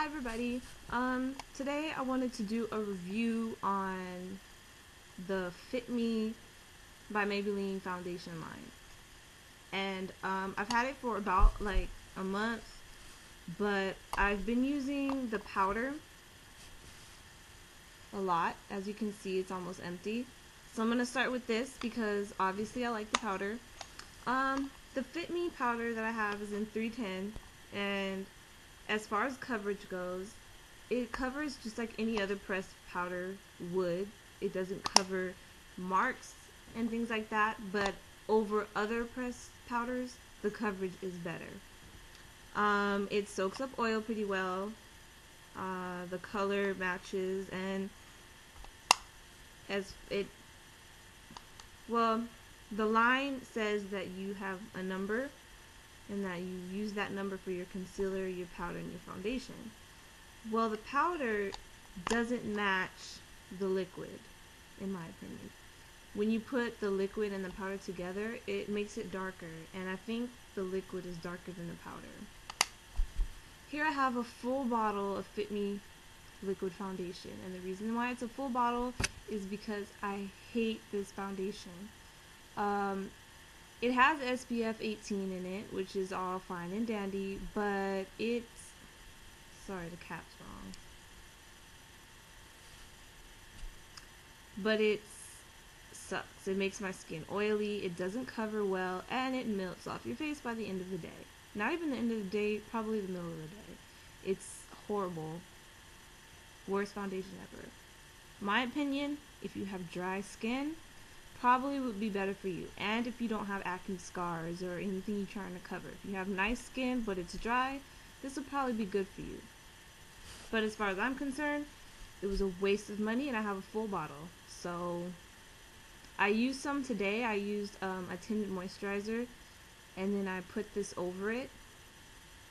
Hi everybody. Today I wanted to do a review on the Fit Me by Maybelline foundation line. And I've had it for about like a month, but I've been using the powder a lot. As you can see, it's almost empty. So I'm going to start with this because obviously I like the powder. The Fit Me powder that I have is in 310, and as far as coverage goes, it covers just like any other pressed powder would. It doesn't cover marks and things like that, but over other pressed powders, the coverage is better. It soaks up oil pretty well. The color matches, and as it, well, the line says that you have a number and that you use that number for your concealer, your powder, and your foundation. Well, the powder doesn't match the liquid, in my opinion. When you put the liquid and the powder together, it makes it darker, and I think the liquid is darker than the powder. Here I have a full bottle of Fit Me liquid foundation, and the reason why it's a full bottle is because I hate this foundation. It has SPF 18 in it, which is all fine and dandy, but it's, sorry, the cap's wrong. But it sucks. It makes my skin oily, it doesn't cover well, and it melts off your face by the end of the day. Not even the end of the day, probably the middle of the day. It's horrible. Worst foundation ever. My opinion, if you have dry skin, probably would be better for you. And if you don't have acne scars or anything you're trying to cover. If you have nice skin but it's dry, this would probably be good for you. But as far as I'm concerned, it was a waste of money, and I have a full bottle. So I used some today. I used a tinted moisturizer, and then I put this over it,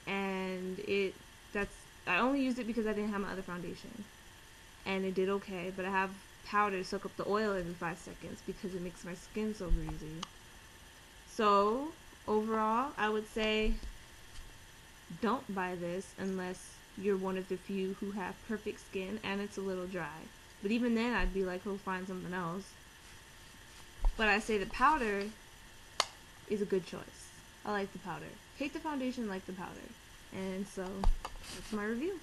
and I only used it because I didn't have my other foundation, and it did okay. But I have powder to soak up the oil every 5 seconds because it makes my skin so greasy. So overall, I would say don't buy this unless you're one of the few who have perfect skin and it's a little dry. But even then, I'd be like, find something else. But I say the powder is a good choice. I like the powder. Hate the foundation, like the powder. And so that's my review.